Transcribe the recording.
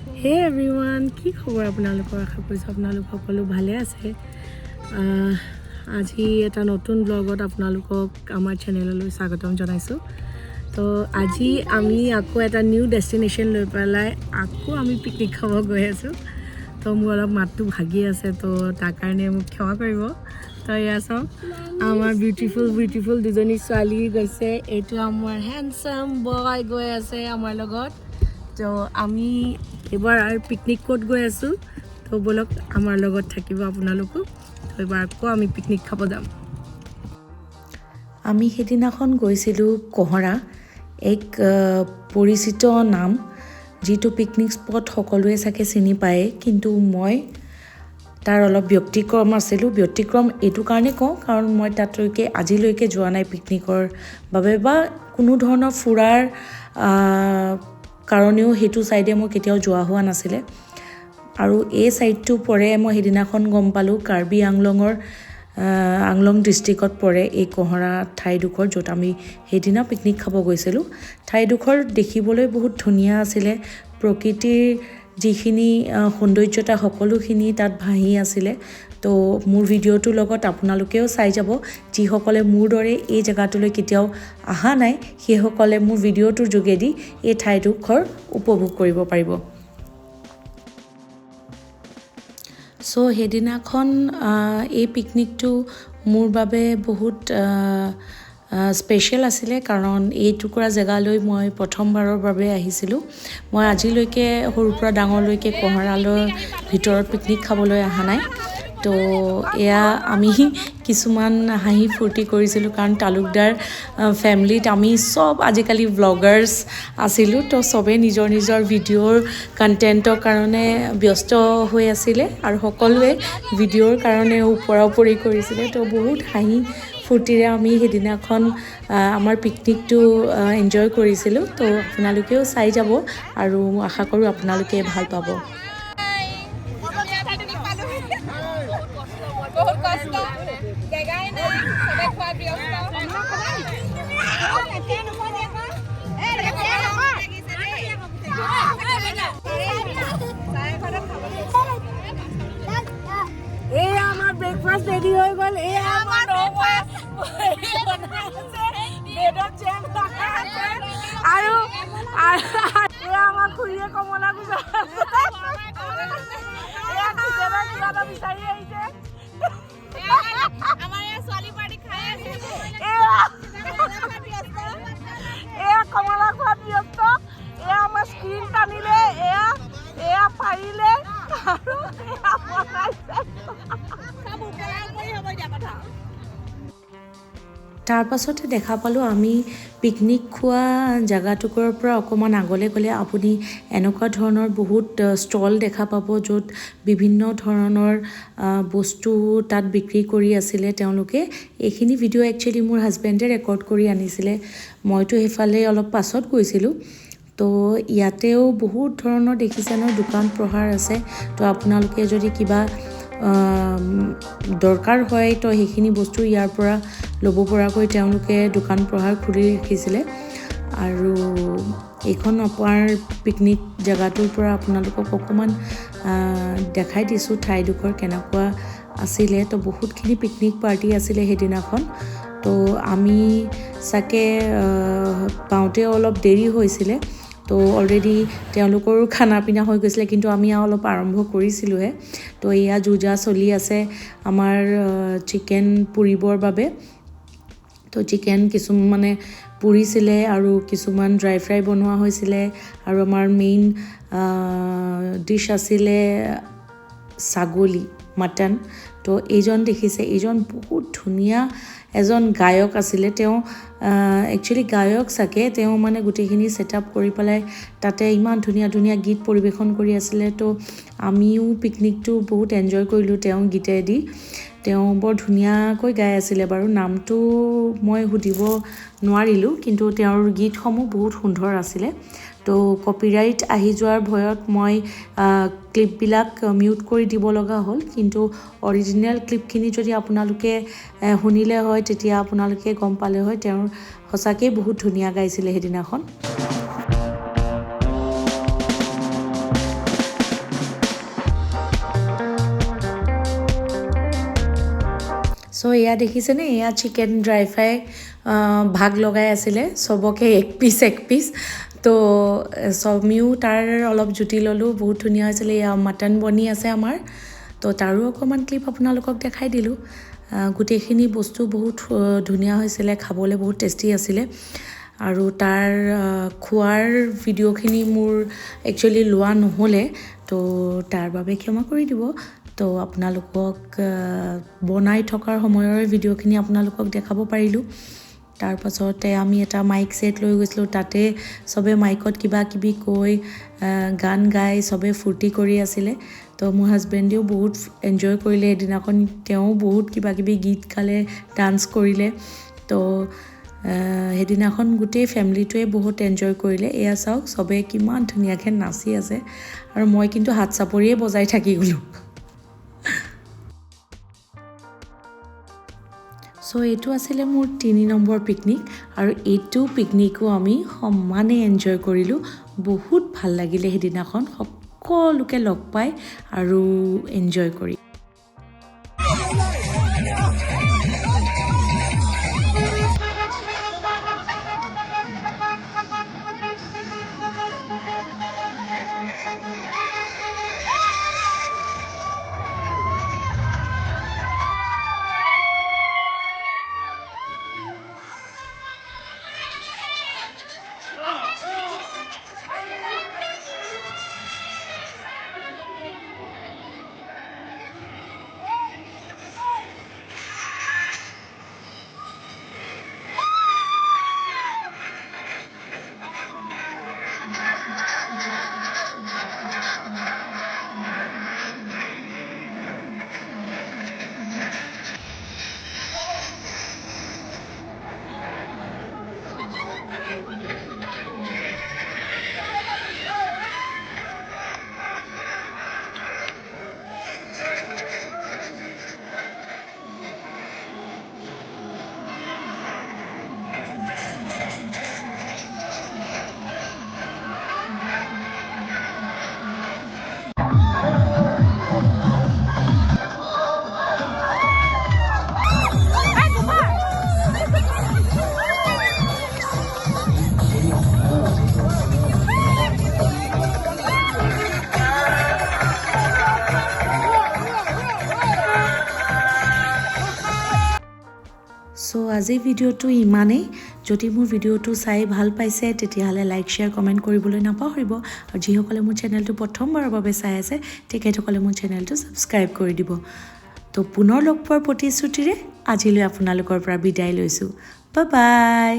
Hey everyone, কি খবৰ আপোনালোকৰ আশা কৰিছোঁ আপোনালোক সকলো ভালে আছে আজি এটা নতুন ব্লগত আপোনালোকক আমাৰ চেনেললৈ স্বাগতম জনাইছোঁ তো আজি আমি আকৌ এটা নিউ ডেষ্টিনেশ্যন লৈ পেলাই আকৌ আমি পিকনিক খাব গৈ আছোঁ তো মোৰ অলপ মাতটো ভাগি আছে তো তাৰ কাৰণে মোক ক্ষমা কৰিব তো এয়া চাওক আমাৰ বিউটিফুল দুজনী ছোৱালী গৈছে এইটো আমাৰ হেণ্ডচাম বয় গৈ আছে আমাৰ লগত তো আমি এবাৰ আৰু পিকনিক ক'ত গৈ আছোঁ তো বলক আমাৰ লগত থাকিব আপোনালোকো তো এবাৰ আকৌ আমি পিকনিক খাব যাম আমি সেইদিনাখন গৈছিলোঁ কোহৰা এক পৰিচিত নাম যিটো পিকনিক স্পট সকলোৱে চাগে চিনি পায় কিন্তু মই তাৰ অলপ ব্যতিক্ৰম এইটো কাৰণে কওঁ কাৰণ মই তাতলৈকে আজিলৈকে যোৱা নাই পিকনিকৰ বাবে বা কোনো ধৰণৰ ফুৰাৰ কাৰণেও সেইটো ছাইডে মই কেতিয়াও যোৱা হোৱা নাছিলে আৰু এই ছাইডটো পৰে মই সেইদিনাখন গম পালোঁ কাৰ্বি আংলঙৰ আংলং ডিষ্ট্ৰিক্টত পৰে এই কোহৰা ঠাইডোখৰ য'ত আমি সেইদিনা পিকনিক খাব গৈছিলোঁ ঠাইডোখৰ দেখিবলৈ বহুত ধুনীয়া আছিলে প্ৰকৃতিৰ যিখিনি সৌন্দৰ্যতা সকলোখিনি তাত ভাহি আছিলে তো মোৰ ভিডিঅ'টোৰ লগত আপোনালোকেও চাই যাব যিসকলে মোৰ দৰে এই জেগাটোলৈ কেতিয়াও অহা নাই সেইসকলে মোৰ ভিডিঅ'টোৰ যোগেদি এই ঠাইডোখৰ উপভোগ কৰিব পাৰিব চ' সেইদিনাখন এই পিকনিকটো মোৰ বাবে বহুত স্পেচিয়েল আছিলে কাৰণ এই টুকুৰা জেগালৈ মই প্ৰথমবাৰৰ বাবে আহিছিলোঁ মই আজিলৈকে সৰুৰ পৰা ডাঙৰলৈকে কোহৰালৈ ভিতৰত পিকনিক খাবলৈ অহা নাই তো এয়া আমি কিছুমান হাঁহি ফূৰ্তি কৰিছিলোঁ কাৰণ তালুকদাৰ ফেমিলিত আমি সব আজিকালি ব্লগাৰ্ছ আছিলোঁ তো চবেই নিজৰ ভিডিঅ'ৰ কণ্টেণ্টৰ কাৰণে ব্যস্ত হৈ আছিলে আৰু সকলোৱে ভিডিঅ'ৰ কাৰণে ওপৰা-ওপৰি কৰিছিলে তো বহুত হাঁহি ফূৰ্তিৰে আমি সেইদিনাখন আমাৰ পিকনিকটো এনজয় কৰিছিলোঁ তো আপোনালোকেও চাই যাব আৰু আশা কৰোঁ আপোনালোকে ভাল পাব এই আমাৰ ব্ৰেকফাষ্ট ৰেডি হৈ গ'ল এই আমাৰ আৰু আমাৰ খুৰীয়ে কমলা গুজা বিচাৰি আহিছে এয়া কমলা খোৱাত ব্যস্ত এয়া আমাৰ স্ক্ৰীন টানিলে এয়া পাৰিলে আৰু এয়া বনাইছে তাৰ পাছতে দেখা পালোঁ আমি পিকনিক খোৱা জেগাটুকুৰৰ পৰা অকণমান আগলৈ গ'লে আপুনি এনেকুৱা ধৰণৰ বহুত ষ্টল দেখা পাব য'ত বিভিন্ন ধৰণৰ বস্তু তাত বিক্ৰী কৰি আছিলে তেওঁলোকে এইখিনি ভিডিঅ' একচুৱেলি মোৰ হাজবেণ্ডে ৰেকৰ্ড কৰি আনিছিলে মইতো সেইফালে অলপ পাছত গৈছিলোঁ তো ইয়াতেও বহুত ধৰণৰ দেখিছে ন দোকান প্ৰহাৰ আছে তো আপোনালোকে যদি কিবা দৰকাৰ হয় তো সেইখিনি বস্তু ইয়াৰ পৰা ল'ব পৰাকৈ তেওঁলোকে দোকান প্ৰহাৰ খুলি ৰাখিছিলে আৰু এইখন আমাৰ পিকনিক জেগাটোৰ পৰা আপোনালোকক অকণমান দেখাই দিছোঁ ঠাইডোখৰ কেনেকুৱা আছিলে তো বহুতখিনি পিকনিক পাৰ্টি আছিলে সেইদিনাখন তো আমি চাগে পাওঁতে অলপ দেৰি হৈছিলে তো অলৰেডি তেওঁলোকৰো খানা পিনা হৈ গৈছিলে কিন্তু আমি অলপ আৰম্ভ কৰিছিলোঁহে তো এয়া যুঁজা চলি আছে আমাৰ চিকেন পুৰিবৰ বাবে তো চিকেন কিছুমানে পুৰিছিলে আৰু কিছুমান ড্ৰাই ফ্ৰাই বনোৱা হৈছিলে আৰু আমাৰ মেইন ডিছ আছিলে ছাগলী মাটন তো এইজন দেখিছে এইজন বহুত ধুনীয়া এজন গায়ক আছিলে তেওঁ একচুৱেলি গায়ক চাগে তেওঁ মানে গোটেইখিনি ছেটআপ কৰি পেলাই তাতে ইমান ধুনীয়া গীত পৰিৱেশন কৰি আছিলে তো আমিও পিকনিকটো বহুত এনজয় কৰিলোঁ তেওঁ গীতেদি তেওঁ বৰ ধুনীয়াকৈ গাই আছিলে বাৰু নামটো মই সুধিব নোৱাৰিলোঁ কিন্তু তেওঁৰ গীতসমূহ বহুত সুন্দৰ আছিলে তো কপিৰাইট আহি যোৱাৰ ভয়ত মই ক্লিপবিলাক মিউট কৰি দিব লগা হ'ল কিন্তু অৰিজিনেল ক্লিপখিনি যদি আপোনালোকে শুনিলে হয় তেতিয়া আপোনালোকে গম পালে হয় তেওঁৰ সঁচাকৈ বহুত ধুনীয়া গাইছিলে সেইদিনাখন এয়া দেখিছেনে এয়া চিকেন ড্ৰাই ফ্ৰাই ভাগ লগাই আছিলে চবকে এক পিচ তো চমিও তাৰ অলপ জুতি ল'লোঁ বহুত ধুনীয়া হৈছিলে এয়া মাটন বনি আছে আমাৰ তো তাৰো অকণমান ক্লিপ আপোনালোকক দেখাই দিলোঁ গোটেইখিনি বস্তু বহুত ধুনীয়া হৈছিলে খাবলৈ বহুত টেষ্টি আছিলে আৰু তাৰ খোৱাৰ ভিডিঅ'খিনি মোৰ একচুৱেলি লোৱা নহ'লে তো তাৰ বাবে ক্ষমা কৰি দিব তো আপোনালোকক বনাই থকাৰ সময়ৰ ভিডিঅ'খিনি আপোনালোকক দেখাব পাৰিলোঁ তাৰ পাছতে আমি এটা মাইক সেট লৈ গৈছিলোঁ তাতে সবে মাইকত কিবা কিবি কৈ গান গাই সবে ফূৰ্তি কৰি আছিলে তো মোৰ হাজবেণ্ডেও বহুত এনজয় কৰিলে এদিনাখন তেওঁ বহুত কিবা কিবি গীত গালে ডান্স কৰিলে তো সেইদিনাখন গোটেই ফেমিলিটোৱে বহুত এনজয় কৰিলে এয়া চাওক সবে কিমান ধুনীয়াকৈ নাচি আছে আৰু মই কিন্তু হাত চাপৰিয়ে বজাই থাকি গ'লোঁ সো এইটো আছিলে মোৰ 3 নম্বৰ পিকনিক আৰু এইটো পিকনিকো আমি সমানে এনজয় কৰিলোঁ বহুত ভাল লাগিলে সেইদিনাখন সকলোকে লগ পাই আৰু এনজয় কৰি সো আজি ভিডিঅ'টো ইমানেই যদি মোৰ ভিডিঅ'টো চাই ভাল পাইছে তেতিয়াহ'লে লাইক শ্বেয়াৰ কমেণ্ট কৰিবলৈ নাপাহৰিব আৰু যিসকলে মোৰ চেনেলটো প্ৰথমবাৰৰ বাবে চাই আছে তেখেতসকলে মোৰ চেনেলটো ছাবস্ক্ৰাইব কৰি দিব তো পুনৰ লগ পোৱাৰ প্ৰতিশ্ৰুতিৰে আজিলৈ আপোনালোকৰ পৰা বিদায় লৈছোঁ বাই বাই